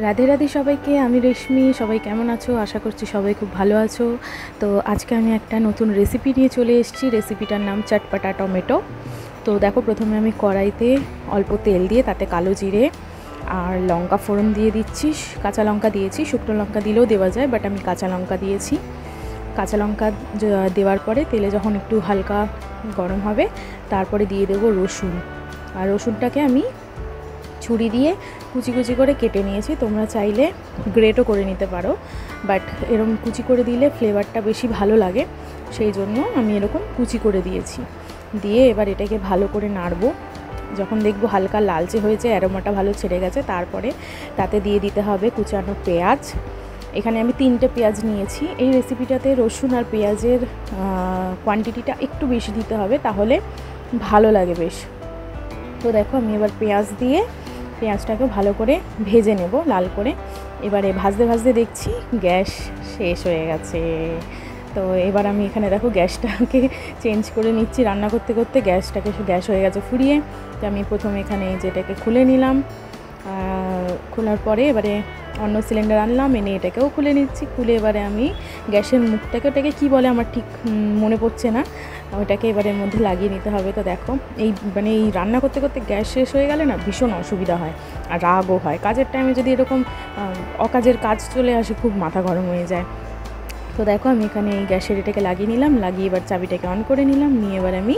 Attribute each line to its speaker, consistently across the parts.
Speaker 1: রাধে রাধে সবাইকে, আমি রেশমি। সবাই কেমন আছো? আশা করছি সবাই খুব ভালো আছো। তো আজকে আমি একটা নতুন রেসিপি নিয়ে চলে এসেছি। রেসিপিটার নাম চটপটা টমেটো। তো দেখো, প্রথমে আমি কড়াইতে অল্প তেল দিয়ে তাতে কালো জিরে আর লঙ্কা ফোড়ন দিয়ে দিচ্ছি। কাঁচা লঙ্কা দিয়েছি, শুকনো লঙ্কা দিলেও দেওয়া যায়, বাট আমি কাঁচা লঙ্কা দিয়েছি। কাঁচা লঙ্কা দেওয়ার পরে তেলে যখন একটু হালকা গরম হবে, তারপরে দিয়ে দেবো রসুন। আর রসুনটাকে আমি ছুরি দিয়ে কুচি কুচি করে কেটে নিয়েছি। তোমরা চাইলে গ্রেটও করে নিতে পারো, বাট এরকম কুচি করে দিলে ফ্লেভারটা বেশি ভালো লাগে, সেই জন্য আমি এরকম কুচি করে দিয়েছি। দিয়ে এবার এটাকে ভালো করে নাড়বো। যখন দেখবো হালকা লালচে হয়েছে, অ্যারোমাটা ভালো ছেড়ে গেছে, তারপরে তাতে দিয়ে দিতে হবে কুচানো পেঁয়াজ। এখানে আমি 3টে পেঁয়াজ নিয়েছি। এই রেসিপিটাতে রসুন আর পেঁয়াজের কোয়ান্টিটিটা একটু বেশি দিতে হবে, তাহলে ভালো লাগে বেশ। তো দেখো, আমি এবার পেঁয়াজ দিয়ে পেঁয়াজটাকে ভালো করে ভেজে নেব লাল করে। এবারে ভাজতে ভাজতে দেখছি গ্যাস শেষ হয়ে গেছে। তো এবার আমি এখানে দেখো গ্যাসটাকে চেঞ্জ করে নিচ্ছি। রান্না করতে করতে গ্যাস হয়ে গেছে ফুরিয়ে। তো আমি প্রথমে এখানে যেটাকে খুলে নিলাম। খোলার পরে এবারে অন্য সিলিন্ডার আনলাম, এনে এটাকেও খুলে নিচ্ছি। খুলে এবারে আমি গ্যাসের মুখটাকে, ওটাকে কী বলে আমার ঠিক মনে পড়ছে না, ওইটাকে এবারের মধ্যে লাগিয়ে নিতে হবে। তো দেখো, এই রান্না করতে করতে গ্যাস শেষ হয়ে গেলে না ভীষণ অসুবিধা হয়, আর রাগও হয়। কাজের টাইমে যদি এরকম অকাজের কাজ চলে আসে, খুব মাথা গরম হয়ে যায়। তো দেখো, আমি এখানে এই গ্যাসের এটাকে লাগিয়ে নিলাম, লাগিয়ে এবার চাবিটাকে অন করে নিলাম, নিয়ে এবার আমি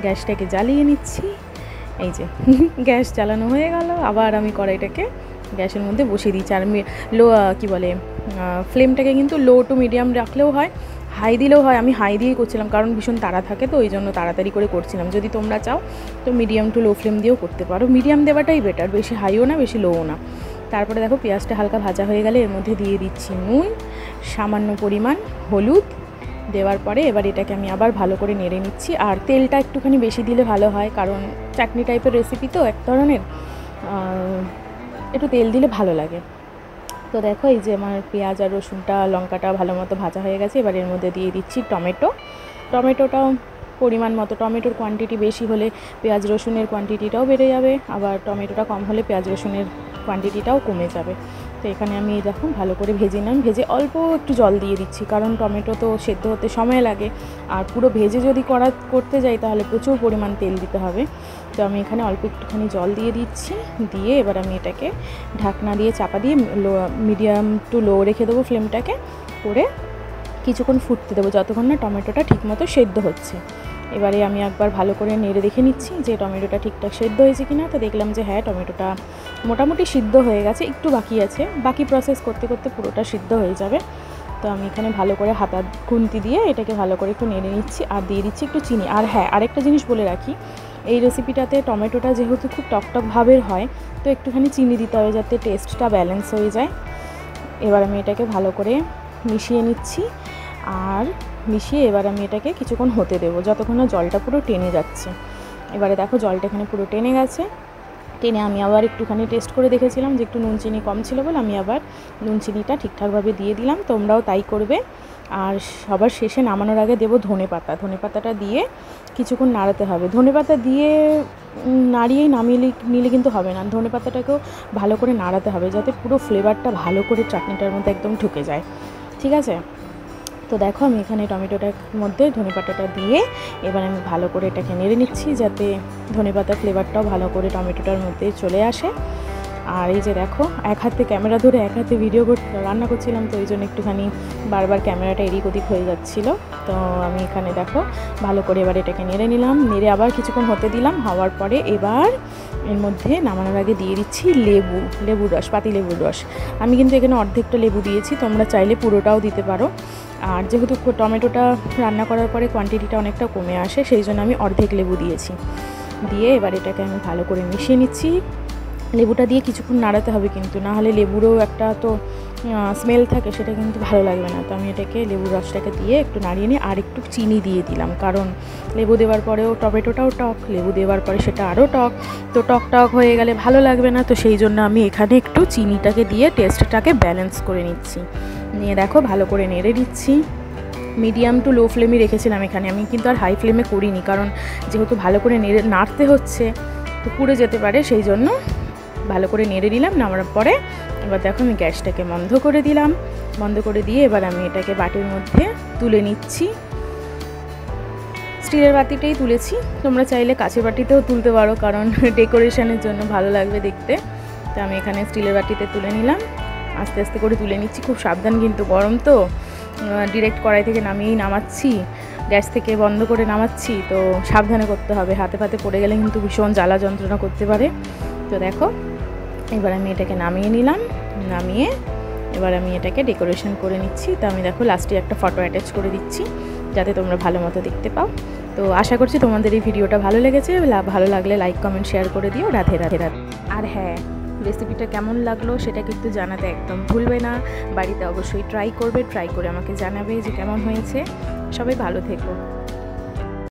Speaker 1: গ্যাসটাকে জ্বালিয়ে নিচ্ছি। এই যে গ্যাস জ্বালানো হয়ে গেল। আবার আমি কড়াইটাকে গ্যাসের মধ্যে বসিয়ে দিচ্ছি। আর ফ্লেমটাকে কিন্তু লো টু মিডিয়াম রাখলেও হয়, হাই দিলেও হয়। আমি হাই দিয়েই করছিলাম, কারণ ভীষণ তাড়া থাকে, তো ওই জন্য তাড়াতাড়ি করে করছিলাম। যদি তোমরা চাও তো মিডিয়াম টু লো ফ্লেম দিয়েও করতে পারো। মিডিয়াম দেওয়াটাই বেটার, বেশি হাইও না বেশি লোও না। তারপরে দেখো, পেঁয়াজটা হালকা ভাজা হয়ে গেলে এর মধ্যে দিয়ে দিচ্ছি নুন, সামান্য পরিমাণ হলুদ। দেওয়ার পরে এবার এটাকে আমি আবার ভালো করে নেড়ে নিচ্ছি। আর তেলটা একটুখানি বেশি দিলে ভালো হয়, কারণ চাটনি টাইপের রেসিপি তো এক ধরনের, একটু তেল দিলে ভালো লাগে। তো দেখো, এই যে আমার পেঁয়াজ আর রসুনটা লঙ্কাটা ভালো মতো ভাজা হয়ে গেছে। এবার এর মধ্যে দিয়ে দিচ্ছি টমেটোটাও পরিমাণ মতো। টমেটোর কোয়ান্টিটি বেশি হলে পেঁয়াজ রসুনের কোয়ান্টিটিটাও বেড়ে যাবে, আবার টমেটোটা কম হলে পেঁয়াজ রসুনের কোয়ান্টিটিটাও কমে যাবে। তো এখানে আমি দেখুন ভালো করে ভেজে নিলাম। ভেজে অল্প একটু জল দিয়ে দিচ্ছি, কারণ টমেটো তো সেদ্ধ হতে সময় লাগে, আর পুরো ভেজে যদি করতে যাই তাহলে প্রচুর পরিমাণ তেল দিতে হবে। তো আমি এখানে অল্প একটুখানি জল দিয়ে দিচ্ছি। দিয়ে এবার আমি এটাকে ঢাকনা দিয়ে চাপা দিয়ে মিডিয়াম টু লো রেখে দেবো ফ্লেমটাকে, করে কিছুক্ষণ ফুটতে দেবো, যতক্ষণ না টমেটোটা ঠিকমতো সেদ্ধ হচ্ছে। এবারে আমি একবার ভালো করে নেড়ে দেখে নিচ্ছি যে টমেটোটা ঠিকঠাক সেদ্ধ হয়েছে কিনা। তো দেখলাম যে হ্যাঁ, টমেটোটা মোটামুটি সিদ্ধ হয়ে গেছে, একটু বাকি আছে। বাকি প্রসেস করতে করতে পুরোটা সিদ্ধ হয়ে যাবে। তো আমি এখানে ভালো করে হাতার খুন্তি দিয়ে এটাকে ভালো করে একটু নেড়ে নিচ্ছি, আর দিয়ে দিচ্ছি একটু চিনি। আর হ্যাঁ, আরেকটা জিনিস বলে রাখি, এই রেসিপিটাতে টমেটোটা যেহেতু খুব টকটক ভাবের হয়, তো একটুখানি চিনি দিতে হবে যাতে টেস্টটা ব্যালেন্স হয়ে যায়। এবার আমি এটাকে ভালো করে মিশিয়ে নিচ্ছি, আর মিশিয়ে এবার আমি এটাকে কিছুক্ষণ হতে দেবো, যতক্ষণ না জলটা পুরো টেনে যাচ্ছে। এবারে দেখো, জলটা এখানে পুরো টেনে গেছে। টেনে আমি আবার একটুখানি টেস্ট করে দেখেছিলাম যে একটু নুন চিনি কম ছিল বলে আমি আবার নুন চিনিটা ঠিকঠাকভাবে দিয়ে দিলাম। তোমরাও তাই করবে। আর সবার শেষে নামানোর আগে দেবো ধনেপাতাটা দিয়ে কিছুক্ষণ নাড়াতে হবে। ধনেপাতা দিয়ে নাড়িয়েই নামিয়ে নিলে কিন্তু হবে না, ধনেপাতাটাকেও ভালো করে নাড়াতে হবে, যাতে পুরো ফ্লেভারটা ভালো করে চাটনিটার মধ্যে একদম ঢুকে যায়। ঠিক আছে? তো দেখো, আমি এখানে টমেটোটার মধ্যে ধনেপাতাটা দিয়ে এবার আমি ভালো করে এটাকে নেড়ে নিচ্ছি, যাতে ধনেপাতার ফ্লেভারটাও ভালো করে টমেটোটার মধ্যে চলে আসে। আর এই যে দেখো, এক হাতে ক্যামেরা ধরে এক হাতে রান্না করছিলাম, তো এই জন্য একটুখানি বারবার ক্যামেরাটা এদিক ওদিক হয়ে যাচ্ছিলো। তো আমি এখানে দেখো ভালো করে এবার এটাকে নেড়ে নিলাম, নেড়ে আবার কিছুক্ষণ হতে দিলাম। হওয়ার পরে এবার এর মধ্যে নামানোর আগে দিয়ে দিচ্ছি লেবুর রস, পাতি লেবুর রস। আমি কিন্তু এখানে অর্ধেকটা লেবু দিয়েছি, তোমরা চাইলে পুরোটাও দিতে পারো। আর যেহেতু টমেটোটা রান্না করার পরে কোয়ান্টিটিটা অনেকটা কমে আসে, সেই জন্য আমি অর্ধেক লেবু দিয়েছি। দিয়ে এবার এটাকে আমি ভালো করে মিশিয়ে নিচ্ছি। লেবুটা দিয়ে কিছুক্ষণ নাড়াতে হবে, কিন্তু না হলে লেবুরও একটা তো স্মেল থাকে, সেটা কিন্তু ভালো লাগবে না। তো আমি এটাকে লেবুর রসটাকে দিয়ে একটু নাড়িয়ে নিয়ে আর একটু চিনি দিয়ে দিলাম, কারণ লেবু দেওয়ার পরেও টমেটোটাও টক, লেবু দেওয়ার পরে সেটা আরও টক, তো টক হয়ে গেলে ভালো লাগবে না। তো সেই জন্য আমি এখানে একটু চিনিটাকে দিয়ে টেস্টটাকে ব্যালেন্স করে নিচ্ছি। নিয়ে দেখো ভালো করে নেড়ে দিচ্ছি। মিডিয়াম টু লো ফ্লেমে রেখেছিলাম এখানে, আমি কিন্তু আর হাই ফ্লেমে করিনি, কারণ যেহেতু ভালো করে নাড়তে হচ্ছে তো পুড়ে যেতে পারে, সেই জন্য ভালো করে নেড়ে নিলাম। নামার পরে এবার দেখো আমি গ্যাসটাকে বন্ধ করে দিলাম। বন্ধ করে দিয়ে এবার আমি এটাকে বাটির মধ্যে তুলে নিচ্ছি। স্টিলের বাটিতেই তুলেছি, তোমরা চাইলে কাঁচের বাটিতেও তুলতে পারো, কারণ ডেকোরেশনের জন্য ভালো লাগবে দেখতে। তো আমি এখানে স্টিলের বাটিতে তুলে নিলাম, আস্তে আস্তে করে তুলে নিচ্ছি। খুব সাবধান, কিন্তু গরম তো, ডিরেক্ট কড়াই থেকে নামাচ্ছি, গ্যাস থেকে বন্ধ করে নামাচ্ছি, তো সাবধানে করতে হবে। হাতে ফাতে পড়ে গেলে কিন্তু ভীষণ জ্বালা যন্ত্রণা করতে পারে। তো দেখো এবার আমি এটাকে নামিয়ে নিলাম। নামিয়ে এবার আমি এটাকে ডেকোরেশন করে নিচ্ছি। তো আমি দেখো লাস্টে একটা ফটো অ্যাটাচ করে দিচ্ছি, যাতে তোমরা ভালো মতো দেখতে পাও। তো আশা করছি তোমাদের এই ভিডিওটা ভালো লেগেছে। ভালো লাগলে লাইক কমেন্ট শেয়ার করে দিও। রাধে রাধে রাধে। আর হ্যাঁ, রেসিপিটা কেমন লাগলো সেটা কিন্তু জানাতে একদম ভুলবে না। বাড়িতে অবশ্যই ট্রাই করবে, ট্রাই করে আমাকে জানাবে যে কেমন হয়েছে। সবাই ভালো থেকো।